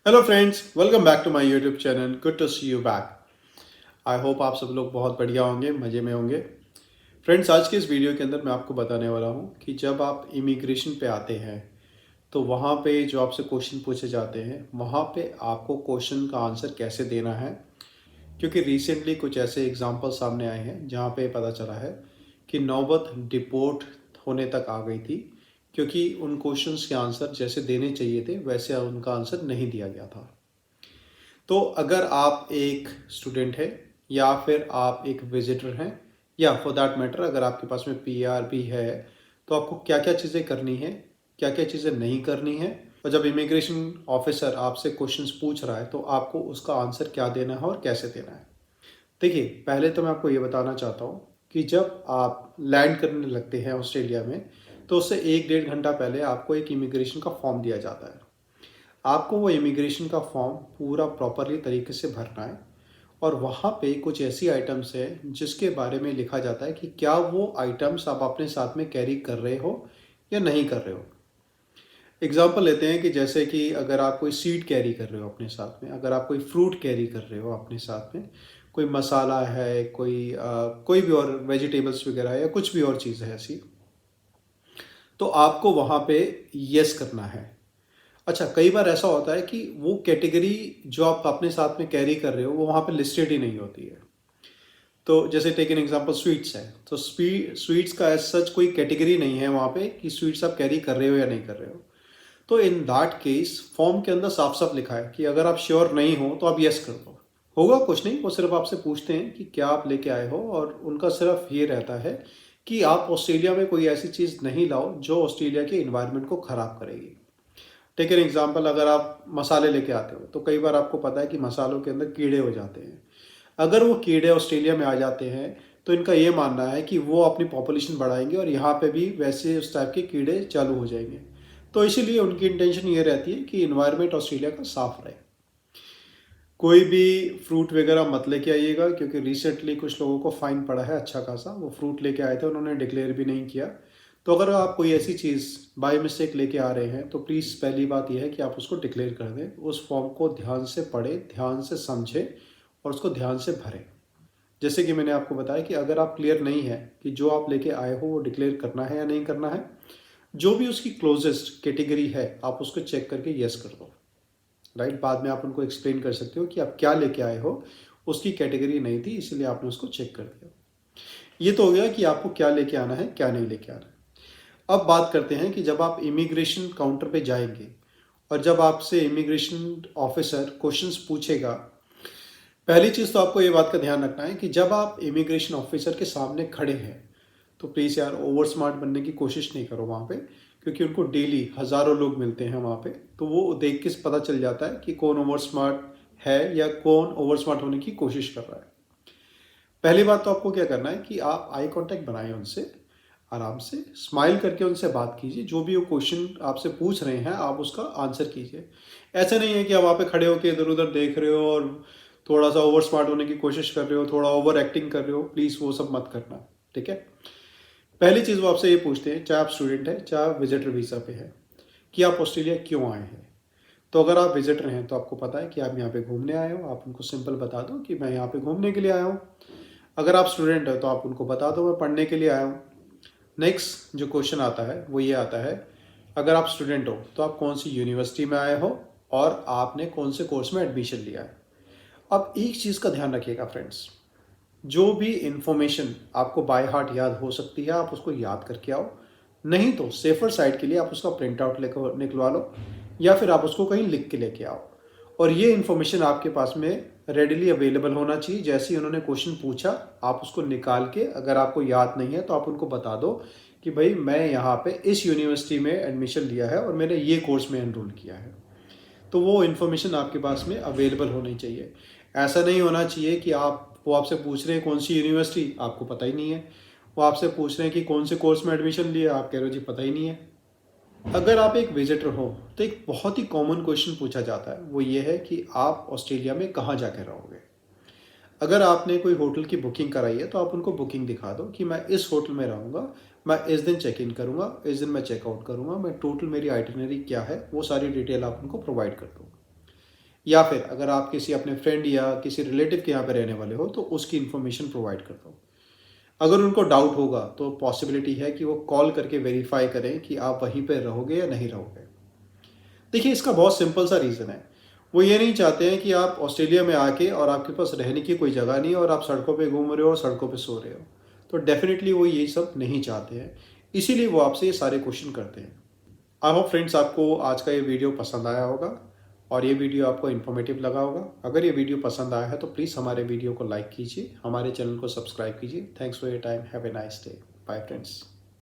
Hello friends, welcome back to my YouTube channel. Good to see you back. I hope आप सब लोग बहुत बढ़िया होंगे, मज़े में होंगे। फ्रेंड्स, आज के इस वीडियो के अंदर मैं आपको बताने वाला हूँ कि जब आप इमिग्रेशन पे आते हैं तो वहाँ पे जो आपसे क्वेश्चन पूछे जाते हैं, वहाँ पे आपको क्वेश्चन का आंसर कैसे देना है। क्योंकि रिसेंटली कुछ ऐसे एग्जाम्पल सामने आए हैं जहाँ पे पता चला है कि नौबत डिपोर्ट होने तक आ गई थी, क्योंकि उन क्वेश्चंस के आंसर जैसे देने चाहिए थे वैसे उनका आंसर नहीं दिया गया था। तो अगर आप एक स्टूडेंट हैं या फिर आप एक विजिटर हैं, या फॉर दैट मैटर अगर आपके पास में पीआर भी है, तो आपको क्या क्या चीज़ें करनी है, क्या क्या चीज़ें नहीं करनी है। और जब इमिग्रेशन ऑफिसर आपसे क्वेश्चंस पूछ रहा है तो आपको उसका आंसर क्या देना है और कैसे देना है। देखिए, पहले तो मैं आपको ये बताना चाहता हूँ कि जब आप लैंड करने लगते हैं ऑस्ट्रेलिया में, तो उससे 1-1.5 घंटा पहले आपको एक इमिग्रेशन का फॉर्म दिया जाता है। आपको वो इमिग्रेशन का फॉर्म पूरा प्रॉपरली तरीके से भरना है। और वहाँ पे कुछ ऐसी आइटम्स हैं जिसके बारे में लिखा जाता है कि क्या वो आइटम्स आप अपने साथ में कैरी कर रहे हो या नहीं कर रहे हो। एग्जाम्पल लेते हैं कि जैसे कि अगर आप कोई सीड कैरी कर रहे हो अपने साथ में, अगर आप कोई फ्रूट कैरी कर रहे हो अपने साथ में, कोई मसाला है, कोई भी और वेजिटेबल्स वगैरह है या कुछ भी और चीज़ है ऐसी, तो आपको वहाँ पे यस करना है। अच्छा, कई बार ऐसा होता है कि वो कैटेगरी जो आप अपने साथ में कैरी कर रहे हो वो वहाँ पे लिस्टेड ही नहीं होती है। तो जैसे टेक एन एग्जांपल, स्वीट्स है तो स्वीट्स का एज सच कोई कैटेगरी नहीं है वहाँ पे कि स्वीट्स आप कैरी कर रहे हो या नहीं कर रहे हो। तो इन दैट केस फॉर्म के अंदर साफ साफ लिखा है कि अगर आप श्योर नहीं हो तो आप यस कर दो। होगा कुछ नहीं, वो सिर्फ आपसे पूछते हैं कि क्या आप लेके आए हो, और उनका सिर्फ ये रहता है कि आप ऑस्ट्रेलिया में कोई ऐसी चीज़ नहीं लाओ जो ऑस्ट्रेलिया के इन्वायरमेंट को ख़राब करेगी। टेक एन एग्जाम्पल, अगर आप मसाले लेके आते हो तो कई बार आपको पता है कि मसालों के अंदर कीड़े हो जाते हैं। अगर वो कीड़े ऑस्ट्रेलिया में आ जाते हैं तो इनका ये मानना है कि वो अपनी पॉपुलेशन बढ़ाएंगे और यहाँ पे भी वैसे उस टाइप के कीड़े चालू हो जाएंगे। तो इसीलिए उनकी इंटेंशन ये रहती है कि इन्वायरमेंट ऑस्ट्रेलिया का साफ रहे। कोई भी फ्रूट वगैरह मत लेके आइएगा, क्योंकि रिसेंटली कुछ लोगों को फाइन पड़ा है अच्छा खासा। वो फ्रूट लेके आए थे, उन्होंने डिक्लेयर भी नहीं किया। तो अगर आप कोई ऐसी चीज़ बाय मिस्टेक लेके आ रहे हैं तो प्लीज़ पहली बात यह है कि आप उसको डिक्लेयर कर दें। उस फॉर्म को ध्यान से पढ़ें, ध्यान से समझें और उसको ध्यान से भरें। जैसे कि मैंने आपको बताया कि अगर आप क्लियर नहीं है कि जो आप लेके आए हो वो डिक्लेयर करना है या नहीं करना है, जो भी उसकी क्लोजेस्ट कैटेगरी है आप उसको चेक करके यस कर दो। राइट, बाद में आप उनको एक्सप्लेन कर सकते हो कि आप क्या लेके आए हो, उसकी कैटेगरी नहीं थी इसलिए आपने उसको चेक कर दिया। ये तो हो गया कि आपको क्या लेके आना है, क्या नहीं लेके आना है। अब बात करते हैं कि जब आप इमिग्रेशन काउंटर पे जाएंगे और जब आपसे इमिग्रेशन ऑफिसर क्वेश्चंस पूछेगा, पहली चीज़ तो आपको ये बात का ध्यान रखना है कि जब आप इमिग्रेशन ऑफिसर के सामने खड़े हैं तो प्लीज़ यार ओवर स्मार्ट बनने की कोशिश नहीं करो वहाँ पे। क्योंकि उनको डेली हज़ारों लोग मिलते हैं वहाँ पे, तो वो देख के पता चल जाता है कि कौन ओवर स्मार्ट है या कौन ओवर स्मार्ट होने की कोशिश कर रहा है। पहली बात तो आपको क्या करना है कि आप आई कांटेक्ट बनाएं उनसे, आराम से स्माइल करके उनसे बात कीजिए। जो भी वो क्वेश्चन आपसे पूछ रहे हैं आप उसका आंसर कीजिए। ऐसा नहीं है कि आप वहाँ पे खड़े होकर इधर उधर देख रहे हो और थोड़ा सा ओवर स्मार्ट होने की कोशिश कर रहे हो, थोड़ा ओवर एक्टिंग कर रहे हो। प्लीज़ वो सब मत करना, ठीक है। पहली चीज़ वो आपसे ये पूछते हैं, चाहे आप स्टूडेंट हैं चाहे आप विजिटर वीज़ा पे हैं, कि आप ऑस्ट्रेलिया क्यों आए हैं। तो अगर आप विजिटर हैं तो आपको पता है कि आप यहाँ पे घूमने आए हो, आप उनको सिंपल बता दो कि मैं यहाँ पे घूमने के लिए आया हूँ। अगर आप स्टूडेंट हो तो आप उनको बता दो मैं पढ़ने के लिए आया हूँ। नेक्स्ट जो क्वेश्चन आता है वो ये आता है, अगर आप स्टूडेंट हो तो आप कौन सी यूनिवर्सिटी में आए हो और आपने कौन से कोर्स में एडमिशन लिया है। अब एक चीज़ का ध्यान रखिएगा फ्रेंड्स, जो भी इंफॉर्मेशन आपको बाय हार्ट याद हो सकती है आप उसको याद करके आओ। नहीं तो सेफर साइड के लिए आप उसका प्रिंट आउट लेकर निकलवा लो, या फिर आप उसको कहीं लिख के लेके आओ। और ये इन्फॉर्मेशन आपके पास में रेडिली अवेलेबल होना चाहिए। जैसे ही उन्होंने क्वेश्चन पूछा आप उसको निकाल के, अगर आपको याद नहीं है तो आप उनको बता दो कि भाई मैं यहाँ पे इस यूनिवर्सिटी में एडमिशन लिया है और मैंने ये कोर्स में एनरोल किया है। तो वो इन्फॉर्मेशन आपके पास में अवेलेबल होनी चाहिए। ऐसा नहीं होना चाहिए कि वो आपसे पूछ रहे हैं कौन सी यूनिवर्सिटी, आपको पता ही नहीं है। वो आपसे पूछ रहे हैं कि कौन से कोर्स में एडमिशन लिया, आप कह रहे हो जी पता ही नहीं है। अगर आप एक विजिटर हो तो एक बहुत ही कॉमन क्वेश्चन पूछा जाता है, वो ये है कि आप ऑस्ट्रेलिया में कहाँ जाकर रहोगे। अगर आपने कोई होटल की बुकिंग कराई है तो आप उनको बुकिंग दिखा दो कि मैं इस होटल में रहूँगा, मैं इस दिन चेक इन करूँगा, इस दिन मैं चेकआउट करूँगा, मैं टोटल मेरी आइटिनरी क्या है वो सारी डिटेल आप उनको प्रोवाइड कर दो। या फिर अगर आप किसी अपने फ्रेंड या किसी रिलेटिव के यहाँ पे रहने वाले हो तो उसकी इन्फॉर्मेशन प्रोवाइड कर दो। अगर उनको डाउट होगा तो पॉसिबिलिटी है कि वो कॉल करके वेरीफाई करें कि आप वहीं पे रहोगे या नहीं रहोगे। देखिए, इसका बहुत सिंपल सा रीज़न है। वो ये नहीं चाहते हैं कि आप ऑस्ट्रेलिया में आके और आपके पास रहने की कोई जगह नहीं है और आप सड़कों पे घूम रहे हो और सड़कों पे सो रहे हो। तो डेफ़िनेटली वो ये सब नहीं चाहते हैं, इसीलिए वो आपसे ये सारे क्वेश्चन करते हैं। आई होप फ्रेंड्स आपको आज का ये वीडियो पसंद आया होगा और ये वीडियो आपको इन्फॉर्मेटिव लगा होगा। अगर ये वीडियो पसंद आया है तो प्लीज़ हमारे वीडियो को लाइक कीजिए, हमारे चैनल को सब्सक्राइब कीजिए। Thanks for your time. Have a nice day. Bye friends.